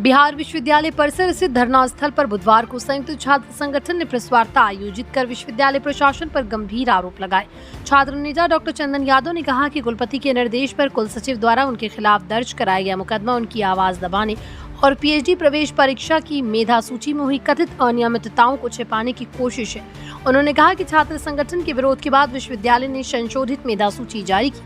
बिहार विश्वविद्यालय परिसर स्थित धरना स्थल पर बुधवार को संयुक्त छात्र संगठन ने प्रेस वार्ता आयोजित कर विश्वविद्यालय प्रशासन पर गंभीर आरोप लगाए। छात्र नेता डॉक्टर चंदन यादव ने कहा कि कुलपति के निर्देश पर कुल सचिव द्वारा उनके खिलाफ दर्ज कराया गया मुकदमा उनकी आवाज दबाने और पीएचडी प्रवेश परीक्षा की मेधा सूची में हुई कथित अनियमितताओं को छिपाने की कोशिश है। उन्होंने कहा कि छात्र संगठन के विरोध के बाद विश्वविद्यालय ने संशोधित मेधा सूची जारी की,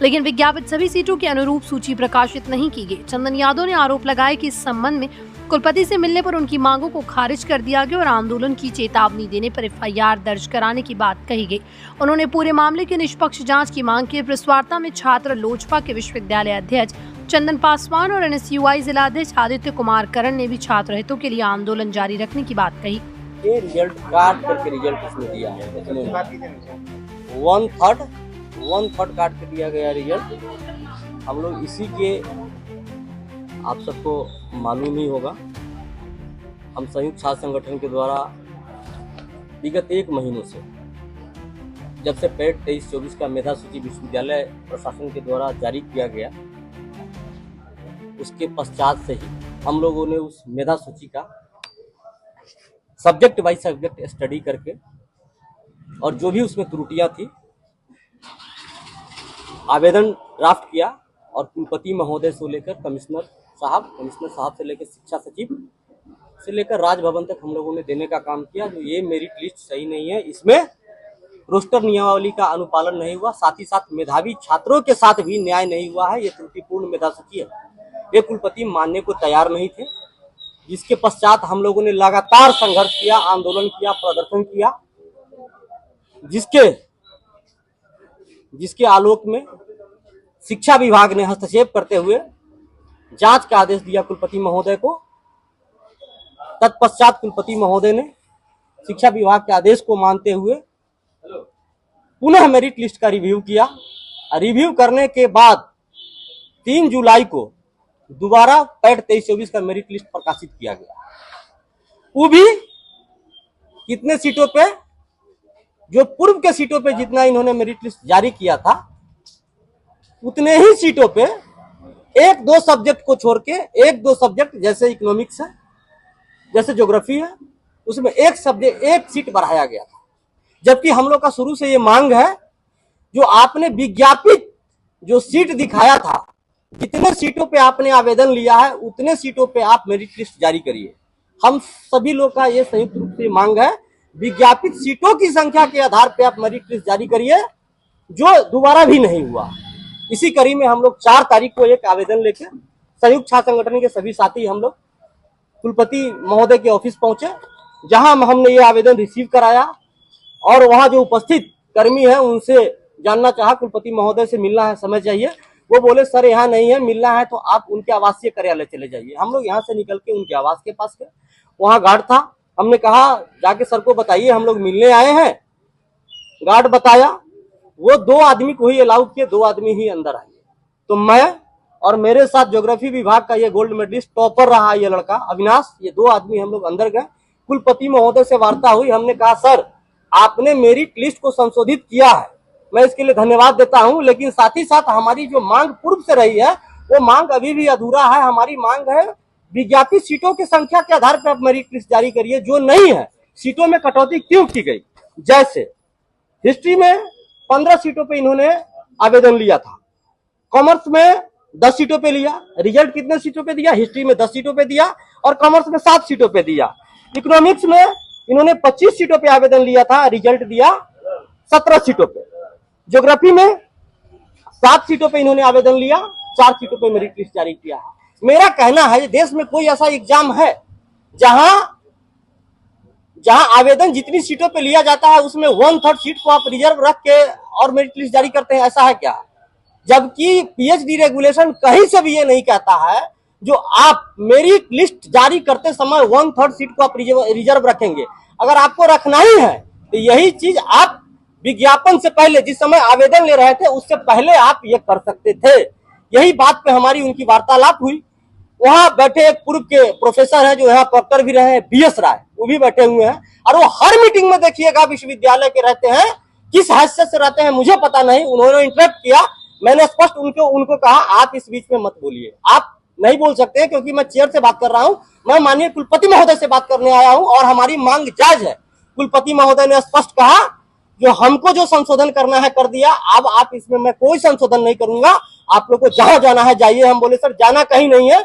लेकिन विज्ञापित सभी सीटों के अनुरूप सूची प्रकाशित नहीं की गई। चंदन यादव ने आरोप लगाया कि इस संबंध में कुलपति से मिलने पर उनकी मांगों को खारिज कर दिया गया और आंदोलन की चेतावनी देने पर एफआईआर दर्ज कराने की बात कही गई। उन्होंने पूरे मामले की निष्पक्ष जांच की मांग की। प्रेस वार्ता में छात्र लोजपा के विश्वविद्यालय अध्यक्ष चंदन पासवान और एनएसयूआई जिला अध्यक्ष आदित्य कुमार करण ने भी छात्र हितों के लिए आंदोलन जारी रखने की बात कही। ये रिजल्ट काट करके रिजल्ट इसमें दिया है, वन थर्ड काट के दिया गया रिजल्ट। हम लोग इसी के, आप सबको मालूम ही होगा, हम संयुक्त छात्र संगठन के द्वारा विगत 1 महीनों से, जब से पेट 23-24 का मेधा सूची विश्वविद्यालय प्रशासन के द्वारा जारी किया गया, उसके पश्चात से ही हम लोगों ने उस मेधा सूची का सब्जेक्ट बाई सब्जेक्ट स्टडी करके और जो भी उसमें त्रुटियां थी आवेदन ड्राफ्ट किया और कुलपति महोदय से लेकर कमिश्नर साहब से लेकर शिक्षा सचिव से लेकर राजभवन तक हम लोगों ने देने का काम किया। जो ये मेरिट लिस्ट सही नहीं है, इसमें रोस्टर नियमावली का अनुपालन नहीं हुआ, साथ ही साथ मेधावी छात्रों के साथ भी न्याय नहीं हुआ है, ये त्रुटिपूर्ण मेधा सूची है, ये कुलपति मानने को तैयार नहीं थे। जिसके पश्चात हम लोगों ने लगातार संघर्ष किया, आंदोलन किया, प्रदर्शन किया, जिसके आलोक में शिक्षा विभाग ने हस्तक्षेप करते हुए जांच का आदेश दिया कुलपति महोदय को। तत्पश्चात कुलपति महोदय ने शिक्षा विभाग के आदेश को मानते हुए पुनः मेरिट लिस्ट का रिव्यू किया। रिव्यू करने के बाद 3 जुलाई को दोबारा पैट 23-24 का मेरिट लिस्ट प्रकाशित किया गया। वो भी कितने सीटों पे, जो पूर्व के सीटों पे जितना इन्होंने मेरिट लिस्ट जारी किया था, उतने ही सीटों पे 1-2 सब्जेक्ट को छोड़ के 1-2 सब्जेक्ट, जैसे इकोनॉमिक्स है, जैसे ज्योग्राफी है, उसमें एक सीट बढ़ाया गया था। जबकि हम लोग का शुरू से ये मांग है, जो आपने विज्ञापित जो सीट दिखाया था, जितने सीटों पे आपने आवेदन लिया है उतने सीटों पे आप मेरिट लिस्ट जारी करिए। हम सभी लोग का ये संयुक्त रूप से मांग है, विज्ञापित सीटों की संख्या के आधार पे आप मेरिट लिस्ट जारी करिए, जो दोबारा भी नहीं हुआ। इसी कड़ी में हम लोग 4 तारीख को एक आवेदन लेकर संयुक्त छात्र संगठन के सभी साथी हम लोग कुलपति महोदय के ऑफिस पहुंचे, जहां हमने ये आवेदन रिसीव कराया और वहां जो उपस्थित कर्मी है उनसे जानना चाहा, कुलपति महोदय से मिलना है, समय चाहिए। वो बोले सर यहाँ नहीं है, मिलना है तो आप उनके आवासीय कार्यालय चले जाइए। हम लोग यहाँ से निकल के उनके आवास के पास गए, वहाँ गार्ड था, हमने कहा जाके सर को बताइए हम लोग मिलने आए हैं। गार्ड बताया, वो 2 आदमी को ही अलाउ किए, 2 आदमी ही अंदर आए। तो मैं और मेरे साथ ज्योग्राफी विभाग का ये गोल्ड मेडलिस्ट टॉपर रहा ये लड़का अविनाश, ये 2 आदमी हम लोग अंदर गए। कुलपति महोदय से वार्ता हुई, हमने कहा सर आपने मेरिट लिस्ट को संशोधित किया है, मैं इसके लिए धन्यवाद देता हूं, लेकिन साथ ही साथ हमारी जो मांग पूर्व से रही है वो मांग अभी भी अधूरा है। हमारी मांग है विज्ञापित सीटों की संख्या के आधार पर आप मेरिट लिस्ट जारी करिए, जो नहीं है। सीटों में कटौती क्यों की गई? जैसे हिस्ट्री में 15 सीटों पे इन्होंने आवेदन लिया था, कॉमर्स में 10 सीटों पे लिया, रिजल्ट कितने सीटों पे दिया? हिस्ट्री में 10 सीटों पे दिया और कॉमर्स में 7 सीटों पे दिया। इकोनॉमिक्स में इन्होंने 25 सीटों पे आवेदन लिया था, रिजल्ट दिया 17 सीटों पे। ज्योग्राफी में 7 सीटों पे इन्होंने आवेदन लिया, 4 सीटों पे मेरिट लिस्ट जारी किया है। मेरा कहना है देश में कोई ऐसा एग्जाम है जहां आवेदन जितनी सीटों पे लिया जाता है उसमें 1/3 सीट को आप रिजर्व रख के और मेरिट लिस्ट जारी करते हैं? ऐसा है क्या? जबकि पीएचडी रेगुलेशन कहीं से भी ये नहीं कहता है जो आप मेरिट लिस्ट जारी करते समय 1/3 सीट को आप रिजर्व रखेंगे। अगर आपको रखना ही है तो यही चीज आप विज्ञापन से पहले, जिस समय आवेदन ले रहे थे उससे पहले आप ये कर सकते थे। यही बात पे हमारी उनकी वार्तालाप हुई। वहां बैठे एक पूर्व के प्रोफेसर है जो यहाँ प्रोक्टर भी रहे हैं, बीएस राय, वो भी बैठे हुए हैं और वो हर मीटिंग में देखिएगा विश्वविद्यालय के रहते हैं। किस हैसियत से रहते हैं मुझे पता नहीं, उन्होंने इंटरप्ट किया। मैंने स्पष्ट उनको कहा आप इस बीच में मत बोलिए, आप नहीं बोल सकते क्योंकि मैं चेयर से बात कर रहा हूं। मैं माननीय कुलपति महोदय से बात करने आया हूं और हमारी मांग जायज है। कुलपति महोदय ने स्पष्ट कहा जो हमको जो संशोधन करना है कर दिया, अब आप इसमें मैं कोई संशोधन नहीं करूंगा, आप लोग को जहां जाना है जाइए। हम बोले सर जाना कहीं नहीं है,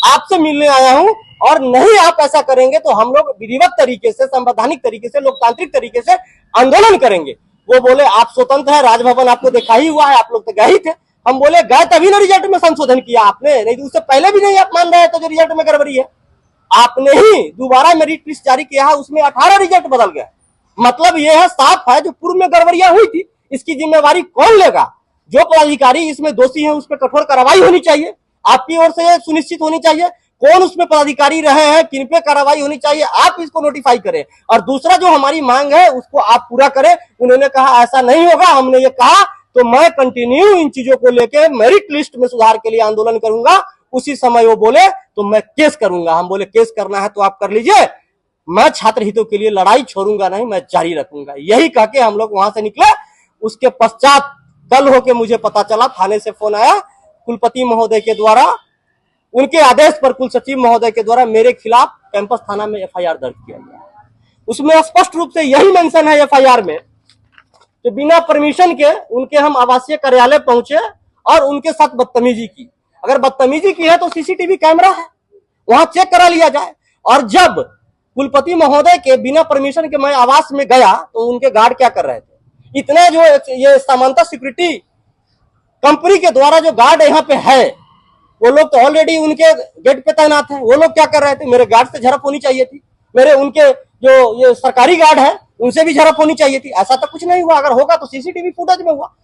आपसे मिलने आया हूं और नहीं आप ऐसा करेंगे तो हम लोग विधिवत तरीके से, संवैधानिक तरीके से, लोकतांत्रिक तरीके से आंदोलन करेंगे। वो बोले आप स्वतंत्र है, राजभवन आपको देखा ही हुआ है, आप लोग तो गए ही थे। हम बोले गए तभी ना रिजल्ट में संशोधन किया आपने, नहीं तो उससे पहले भी नहीं आप मान रहे तो जो रिजल्ट में गड़बड़ी है। आपने ही दोबारा मेरिट लिस्ट जारी किया है, उसमें 18 रिजल्ट बदल गया। मतलब यह है, साफ है, जो पूर्व में गड़बड़ियां हुई थी इसकी जिम्मेवारी कौन लेगा? जो पदाधिकारी इसमें दोषी है उस पर कठोर कार्रवाई होनी चाहिए, आपकी ओर से सुनिश्चित होनी चाहिए। कौन उसमें पदाधिकारी रहे हैं, किन पे कार्रवाई होनी चाहिए, आप इसको नोटिफाई करें। और दूसरा जो हमारी मांग है उसको आप पूरा करें। उन्होंने कहा ऐसा नहीं होगा, हमने ये कहा तो मैं कंटिन्यू इन चीजों को लेके मेरिट लिस्ट में सुधार के लिए आंदोलन करूंगा। उसी समय वो बोले तो मैं केस करूंगा। हम बोले केस करना है तो आप कर लीजिए, मैं छात्र हितों के लिए लड़ाई छोड़ूंगा नहीं, मैं जारी रखूंगा। यही कह के हम लोग वहां से निकले। उसके पश्चात कल होके मुझे पता चला, थाने से फोन आया कुलपति महोदय के द्वारा, उनके आदेश पर कुल सचिव महोदय के द्वारा मेरे खिलाफ कैंपस थाना में एफआईआर दर्ज किया गया। उसमें स्पष्ट रूप से यही मेंशन है एफआईआर में कि बिना परमिशन के उनके हम आवासीय कार्यालय पहुंचे और उनके साथ बदतमीजी की। अगर बदतमीजी की है तो सीसीटीवी कैमरा है, वहां चेक करा लिया जाए। और जब कुलपति महोदय के बिना परमिशन के मैं आवास में गया तो उनके गार्ड क्या कर रहे थे? इतने जो ये समांतर सिक्योरिटी कंपनी के द्वारा जो गार्ड यहाँ पे है, वो लोग तो ऑलरेडी उनके गेट पे तैनात है। वो लोग क्या कर रहे थे? मेरे गार्ड से झड़प होनी चाहिए थी, मेरे उनके जो ये सरकारी गार्ड है उनसे भी झड़प होनी चाहिए थी। ऐसा तो कुछ नहीं हुआ, अगर होगा तो सीसीटीवी फुटेज में हुआ।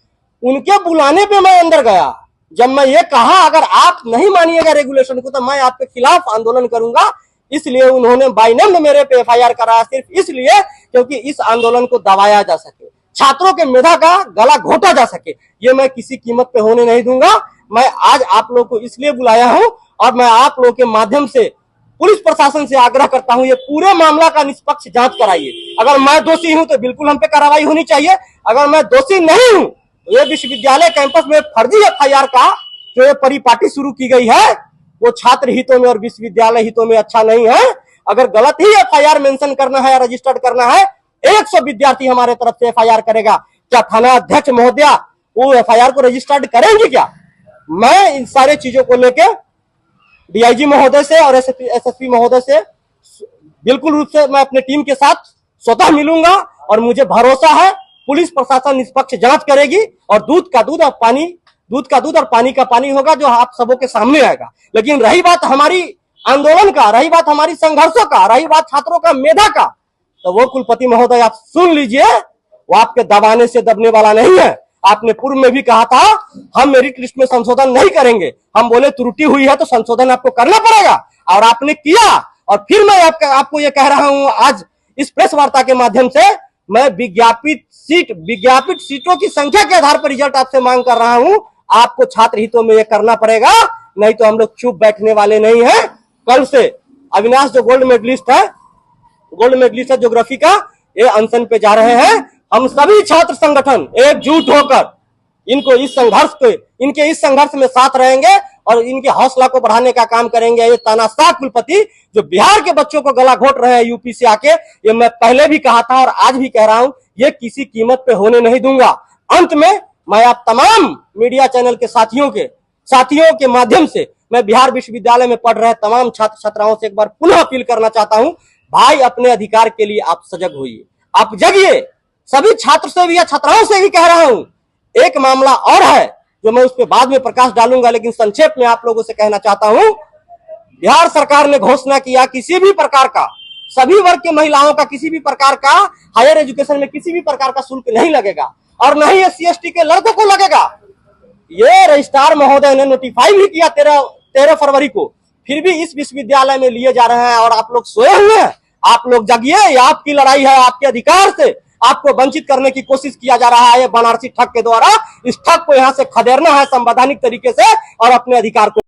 उनके बुलाने पे मैं अंदर गया। जब मैं ये कहा अगर आप नहीं मानिएगा रेगुलेशन को तो मैं आपके खिलाफ आंदोलन करूंगा, इसलिए उन्होंने बाइनम मेरे पे एफआईआर कराया, सिर्फ इसलिए क्योंकि इस आंदोलन को दबाया जा सके, छात्रों के मेधा का गला घोटा जा सके। ये मैं किसी कीमत पे होने नहीं दूंगा। मैं आज आप लोग को इसलिए बुलाया हूं और मैं आप लोग के माध्यम से पुलिस प्रशासन से आग्रह करता हूं, ये पूरे मामला का निष्पक्ष जांच कराइए। अगर मैं दोषी हूं तो बिल्कुल हम पे कार्रवाई होनी चाहिए, अगर मैं दोषी नहीं हूं तो ये विश्वविद्यालय कैंपस में फर्जी एफआईआर का जो ये परिपाटी शुरू की गई है वो छात्र हितों में और विश्वविद्यालय हितों में अच्छा नहीं है। अगर गलत ही एफआईआर मेंशन करना है या रजिस्टर्ड करना है, 100 विद्यार्थी हमारे तरफ से एफआईआर करेगा, क्या थाना अध्यक्ष महोदया वो एफआईआर को रजिस्टर्ड करेंगे क्या? मैं इन सारे चीजों को लेके डीआईजी महोदय से और एसएसपी महोदय से बिल्कुल रूप से मैं अपने टीम के साथ स्वतः मिलूंगा और मुझे भरोसा है पुलिस प्रशासन निष्पक्ष जांच करेगी और दूध का दूध और पानी का पानी होगा जो आप सबों के सामने आएगा। लेकिन रही बात हमारी आंदोलन का, रही बात हमारी संघर्षों का, रही बात छात्रों का मेधा का, तो वो कुलपति महोदय आप सुन लीजिए, वो आपके दबाने से दबने वाला नहीं है। आपने पूर्व में भी कहा था हम मेरिट लिस्ट में संशोधन नहीं करेंगे, हम बोले त्रुटि हुई है तो संशोधन आपको करना पड़ेगा, और आपने किया। और फिर मैं आपको ये कह रहा हूं आज इस प्रेस वार्ता के माध्यम से, मैं विज्ञापित सीटों की संख्या के आधार पर रिजल्ट आपसे मांग कर रहा हूं। आपको छात्र हितों में ये करना पड़ेगा, नहीं तो हम लोग चुप बैठने वाले नहीं हैं। कल से अविनाश जो गोल्ड मेडलिस्ट है ज्योग्राफी का, ये अनशन पे जा रहे हैं। हम सभी छात्र संगठन एकजुट होकर इनके इस संघर्ष में साथ रहेंगे और इनके हौसला को बढ़ाने का काम करेंगे। ये तानाशाह कुलपति जो बिहार के बच्चों को गला घोट रहे हैं यूपी से आके, ये मैं पहले भी कहा था और आज भी कह रहा हूं, ये किसी कीमत पे होने नहीं दूंगा। अंत में मैं आप तमाम मीडिया चैनल के साथियों के माध्यम से मैं बिहार विश्वविद्यालय में पढ़ रहे तमाम छात्र छात्राओं से एक बार पुनः अपील करना चाहता हूं, भाई अपने अधिकार के लिए आप सजग होइए, आप जगिए। सभी छात्र से भी या छात्राओं से भी कह रहा हूं। एक मामला और है जो मैं उस पर बाद में प्रकाश डालूंगा, लेकिन संक्षेप में आप लोगों से कहना चाहता हूं, बिहार सरकार ने घोषणा किया किसी भी प्रकार का, सभी वर्ग के महिलाओं का किसी भी प्रकार का हायर एजुकेशन में किसी भी प्रकार का शुल्क नहीं लगेगा और न ही SC/ST के लड़कों को लगेगा। ये रजिस्ट्रार महोदय ने नोटिफाई भी किया 13 फरवरी को, फिर भी इस विश्वविद्यालय में लिए जा रहे हैं और आप लोग सोए हुए हैं। आप लोग जगिए, ये आपकी लड़ाई है, आपके अधिकार से आपको वंचित करने की कोशिश किया जा रहा है ये बनारसी ठग के द्वारा। इस ठग को यहाँ से खदेड़ना है संवैधानिक तरीके से और अपने अधिकार को